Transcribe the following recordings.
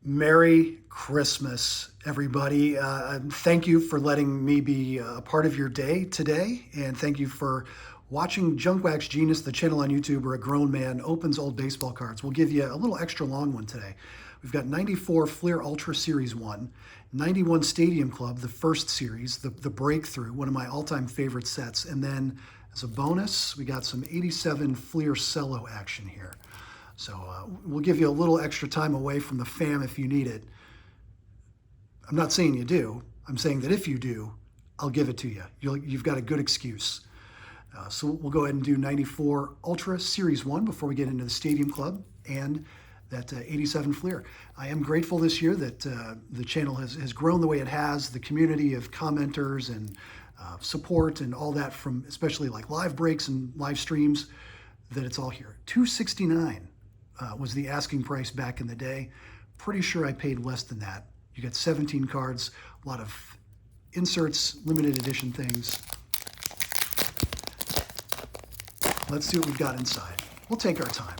Merry Christmas, everybody. Thank you for letting me be a part of your day today. And thank you for watching Junk Wax Genius, the channel on YouTube where a grown man opens old baseball cards. We'll give you a little extra long one today. We've got 94 Fleer Ultra Series 1, 91 Stadium Club, the first series, the Breakthrough, one of my all-time favorite sets. And then as a bonus, we got some 87 Fleer cello action here. So we'll give you a little extra time away from the fam if you need it. I'm not saying you do. I'm saying that if you do, I'll give it to you. You've got a good excuse. So we'll go ahead and do 94 Ultra Series 1 before we get into the Stadium Club and that 87 Fleer. I am grateful this year that the channel has grown the way it has, the community of commenters and support and all that from especially like live breaks and live streams, that it's all here. $269 was the asking price back in the day. Pretty sure I paid less than that. You got 17 cards, a lot of inserts, limited edition things. Let's see what we've got inside. We'll take our time.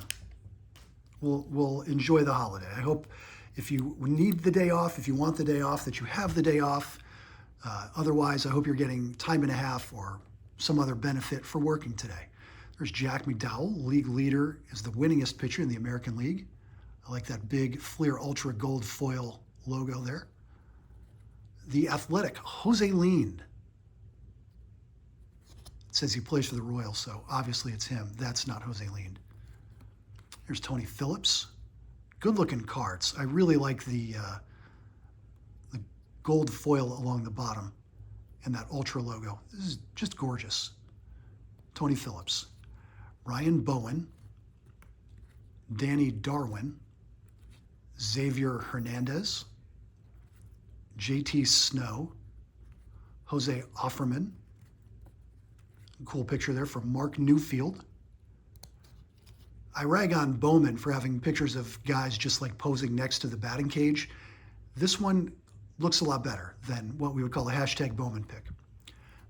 We'll enjoy the holiday. I hope if you need the day off, if you want the day off, that you have the day off. Otherwise, I hope you're getting time and a half or some other benefit for working today. There's Jack McDowell, league leader, is the winningest pitcher in the American League. I like that big Fleer Ultra gold foil logo there. The athletic Jose Lean. It says he plays for the Royals, so obviously it's him. That's not Jose Lean. Here's Tony Phillips. Good looking cards. I really like the gold foil along the bottom and that Ultra logo. This is just gorgeous. Tony Phillips. Ryan Bowen, Danny Darwin, Xavier Hernandez, JT Snow, Jose Offerman. Cool picture there from Mark Newfield. I rag on Bowman for having pictures of guys just like posing next to the batting cage. This one looks a lot better than what we would call a hashtag Bowman pick.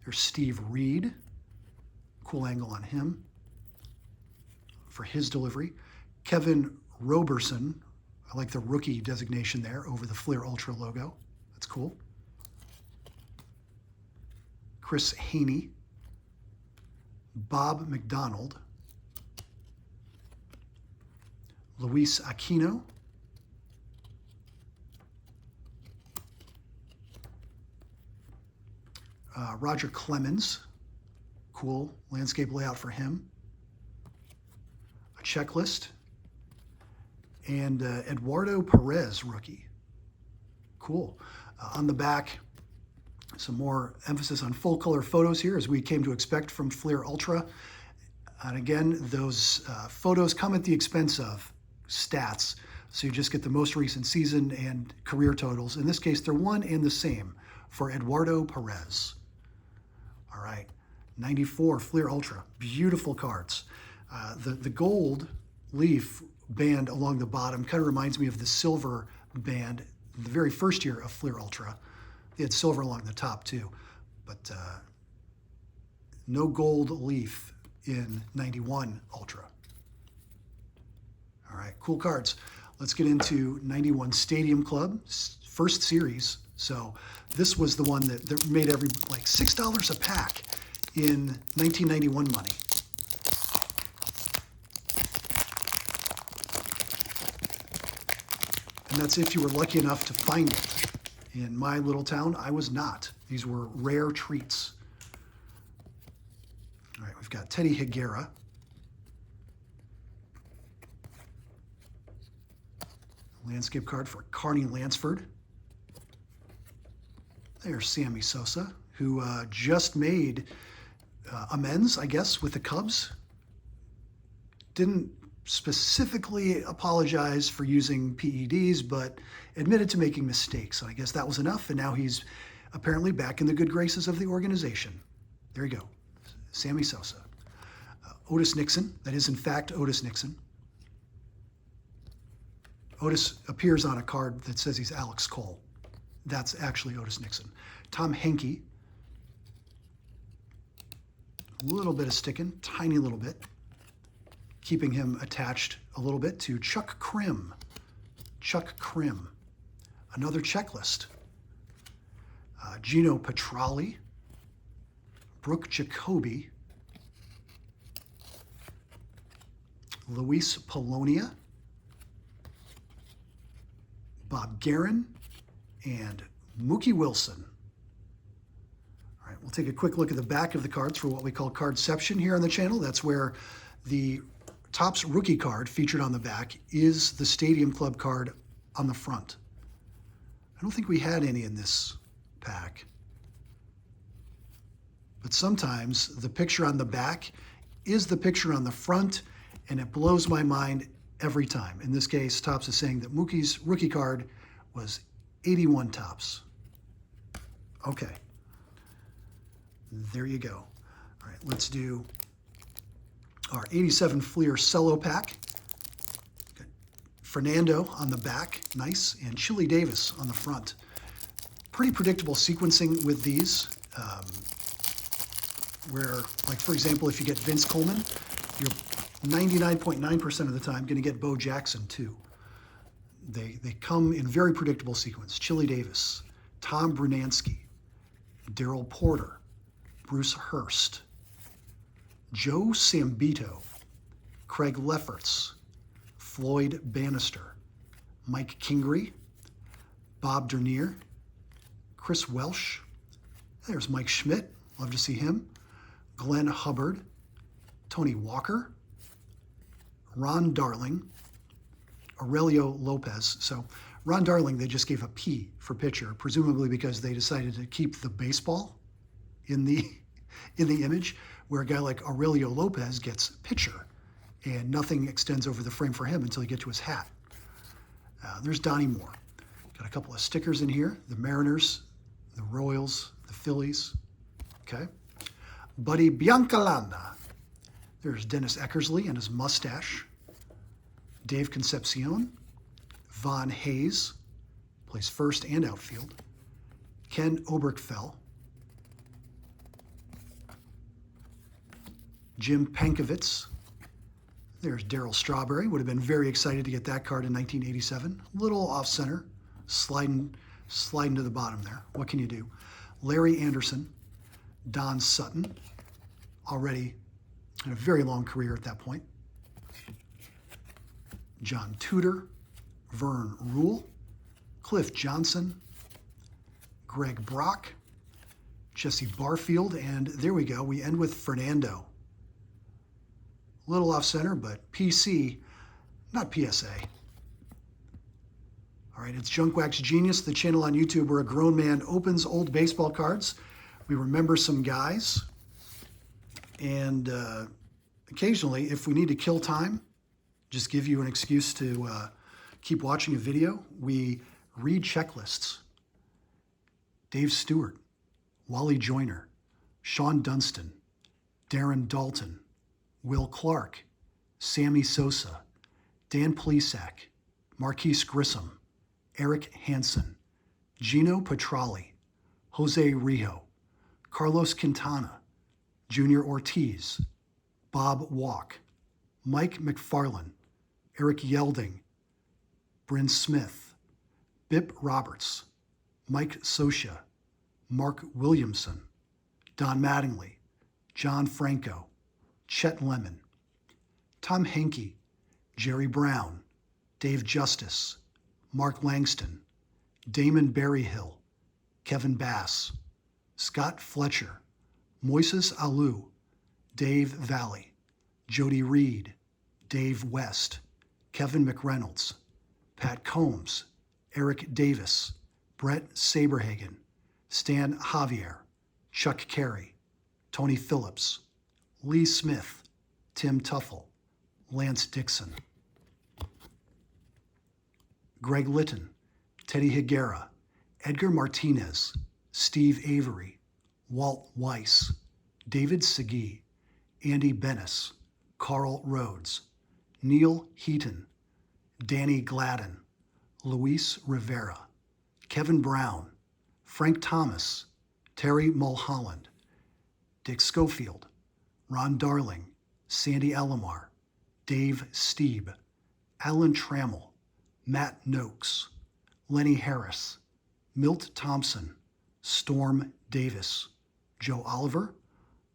There's Steve Reed. Cool angle on him for his delivery. Kevin Roberson. I like the rookie designation there over the Fleer Ultra logo. That's cool. Chris Haney. Bob McDonald. Luis Aquino. Roger Clemens. Cool landscape layout for him. A checklist. And Eduardo Perez, rookie. Cool. On the back, some more emphasis on full color photos here, as we came to expect from Fleer Ultra. And again, those photos come at the expense of stats. So you just get the most recent season and career totals. In this case, they're one and the same for Eduardo Perez. All right. 94 Fleer Ultra, beautiful cards. The gold leaf band along the bottom kind of reminds me of the silver band the very first year of Fleer Ultra. They had silver along the top too, but no gold leaf in 91 Ultra. All right, cool cards. Let's get into 91 Stadium Club, first series. So this was the one that made like $6 a pack in 1991 money. And that's if you were lucky enough to find it. In my little town, I was not. These were rare treats. All right, we've got Teddy Higuera. Landscape card for Carney Lansford. There's Sammy Sosa, who just made amends, I guess, with the Cubs. Didn't specifically apologize for using PEDs, but admitted to making mistakes. So I guess that was enough, and now he's apparently back in the good graces of the organization. There you go, Sammy Sosa. Otis Nixon, that is in fact Otis Nixon. Otis appears on a card that says he's Alex Cole. That's actually Otis Nixon. Tom Henke. A little bit of sticking, tiny little bit. Keeping him attached a little bit to Chuck Krim. Chuck Krim. Another checklist. Gino Petralli, Brooke Jacoby, Luis Polonia, Bob Guerin, and Mookie Wilson. All right, we'll take a quick look at the back of the cards for what we call cardception here on the channel. That's where the Topps rookie card featured on the back is the Stadium Club card on the front. I don't think we had any in this pack. But sometimes the picture on the back is the picture on the front, and it blows my mind every time. In this case, Topps is saying that Mookie's rookie card was 81 Topps. Okay. There you go. All right, let's do our 87 Fleer cello pack. Got Fernando on the back, nice, and Chili Davis on the front. Pretty predictable sequencing with these, where, like, for example, if you get Vince Coleman, you're 99.9% of the time going to get Bo Jackson too. They come in very predictable sequence. Chili Davis, Tom Brunansky, Darryl Porter, Bruce Hurst, Joe Sambito, Craig Lefferts, Floyd Bannister, Mike Kingery, Bob Dernier, Chris Welsh, there's Mike Schmidt, love to see him, Glenn Hubbard, Tony Walker, Ron Darling, Aurelio Lopez. So Ron Darling, they just gave a P for pitcher, presumably because they decided to keep the baseball in the image, where a guy like Aurelio Lopez gets pitcher, and nothing extends over the frame for him until you get to his hat. There's Donnie Moore. Got a couple of stickers in here, the Mariners, the Royals, the Phillies. Okay. Buddy Biancalana. There's Dennis Eckersley and his mustache. Dave Concepcion. Von Hayes, plays first and outfield. Ken Oberkfell. Jim Pankovitz. There's Darryl Strawberry. Would have been very excited to get that card in 1987. A little off-center, sliding to the bottom there. What can you do? Larry Anderson. Don Sutton, already had a very long career at that point. John Tudor, Vern Rule, Cliff Johnson, Greg Brock, Jesse Barfield, and there we go. We end with Fernando. A little off-center, but PC, not PSA. All right, it's Junk Wax Genius, the channel on YouTube where a grown man opens old baseball cards. We remember some guys, and occasionally, if we need to kill time, just give you an excuse to keep watching a video, we read checklists. Dave Stewart, Wally Joyner, Sean Dunston, Darren Dalton, Will Clark, Sammy Sosa, Dan Plesac, Marquise Grissom, Eric Hansen, Gino Petralli, Jose Rijo, Carlos Quintana, Junior Ortiz, Bob Walk, Mike McFarland, Eric Yelding, Bryn Smith, Bip Roberts, Mike Sosha, Mark Williamson, Don Mattingly, John Franco, Chet Lemon, Tom Henke, Jerry Brown, Dave Justice, Mark Langston, Damon Berryhill, Kevin Bass, Scott Fletcher, Moises Alou, Dave Valley, Jody Reed, Dave West, Kevin McReynolds, Pat Combs, Eric Davis, Brett Saberhagen, Stan Javier, Chuck Carey, Tony Phillips, Lee Smith, Tim Tuffle, Lance Dixon, Greg Litton, Teddy Higuera, Edgar Martinez, Steve Avery, Walt Weiss, David Segui, Andy Bennis, Carl Rhodes, Neil Heaton, Danny Gladden, Luis Rivera, Kevin Brown, Frank Thomas, Terry Mulholland, Dick Schofield, Ron Darling, Sandy Alomar, Dave Steeb, Alan Trammell, Matt Noakes, Lenny Harris, Milt Thompson, Storm Davis, Joe Oliver,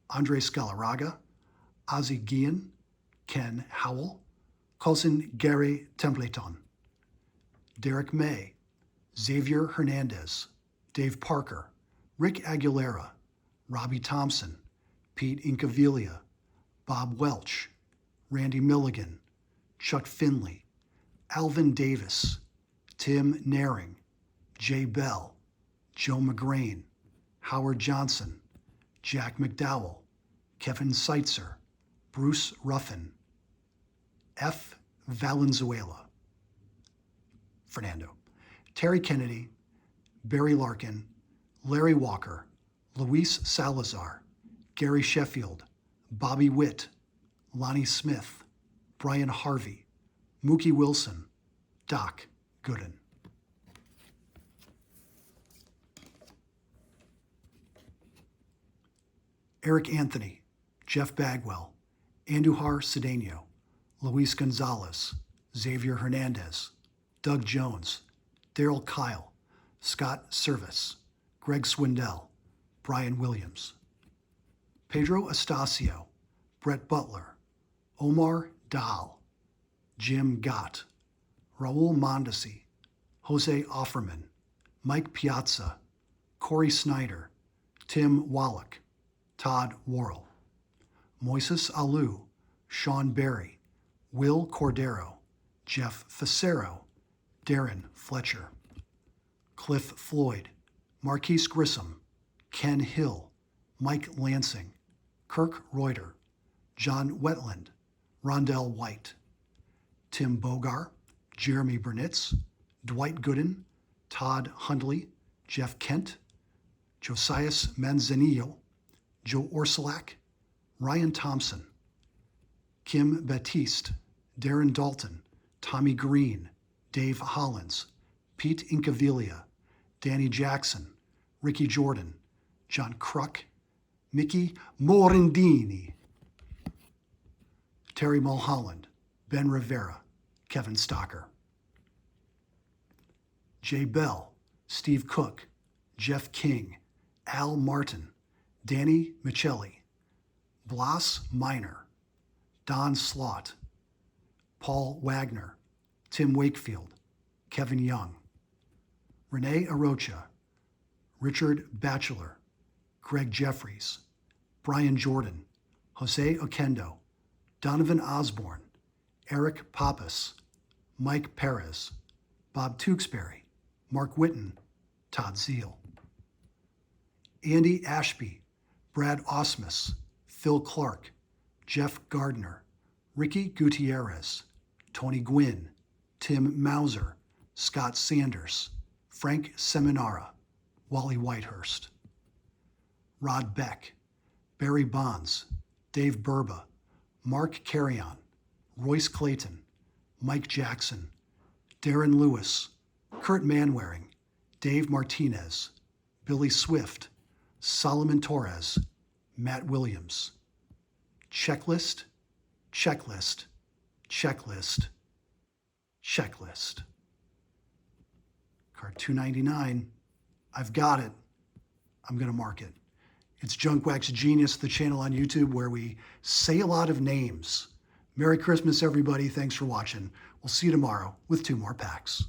Andre Scalaraga, Ozzie Guillen, Ken Howell, Cousin Gary Templeton, Derek May, Xavier Hernandez, Dave Parker, Rick Aguilera, Robbie Thompson, Pete Incaviglia, Bob Welch, Randy Milligan, Chuck Finley, Alvin Davis, Tim Naring, Jay Bell, Joe McGrain, Howard Johnson, Jack McDowell, Kevin Seitzer, Bruce Ruffin, F. Valenzuela, Fernando, Terry Kennedy, Barry Larkin, Larry Walker, Luis Salazar, Gary Sheffield, Bobby Witt, Lonnie Smith, Brian Harvey, Mookie Wilson, Doc Gooden. Eric Anthony, Jeff Bagwell, Andujar Cedeno, Luis Gonzalez, Xavier Hernandez, Doug Jones, Daryl Kyle, Scott Service, Greg Swindell, Brian Williams, Pedro Estacio, Brett Butler, Omar Dahl, Jim Gott, Raul Mondesi, Jose Offerman, Mike Piazza, Corey Snyder, Tim Wallach, Todd Worrell, Moises Alou, Sean Berry, Will Cordero, Jeff Facero, Darren Fletcher, Cliff Floyd, Marquise Grissom, Ken Hill, Mike Lansing, Kirk Reuter, John Wetland, Rondell White, Tim Bogar, Jeremy Burnitz, Dwight Gooden, Todd Hundley, Jeff Kent, Josias Manzanillo, Joe Orsolak, Ryan Thompson, Kim Batiste, Darren Dalton, Tommy Green, Dave Hollins, Pete Incaviglia, Danny Jackson, Ricky Jordan, John Kruk, Mickey Morandini, Terry Mulholland, Ben Rivera, Kevin Stocker, Jay Bell, Steve Cook, Jeff King, Al Martin, Danny Michelli, Blas Miner, Don Slott, Paul Wagner, Tim Wakefield, Kevin Young, Renee Arocha, Richard Batchelor, Greg Jeffries, Brian Jordan, Jose Oquendo, Donovan Osborne, Eric Pappas, Mike Perez, Bob Tewksbury, Mark Witten, Todd Zeal, Andy Ashby, Brad Osmus, Phil Clark, Jeff Gardner, Ricky Gutierrez, Tony Gwynn, Tim Mauser, Scott Sanders, Frank Seminara, Wally Whitehurst, Rod Beck, Barry Bonds, Dave Burba, Mark Carrion, Royce Clayton, Mike Jackson, Darren Lewis, Kurt Manwaring, Dave Martinez, Billy Swift, Solomon Torres, Matt Williams. Checklist, checklist, checklist, checklist. Card 299. I've got it. I'm going to mark it. It's Junk Wax Genius, the channel on YouTube where we say a lot of names. Merry Christmas, everybody. Thanks for watching. We'll see you tomorrow with 2 more packs.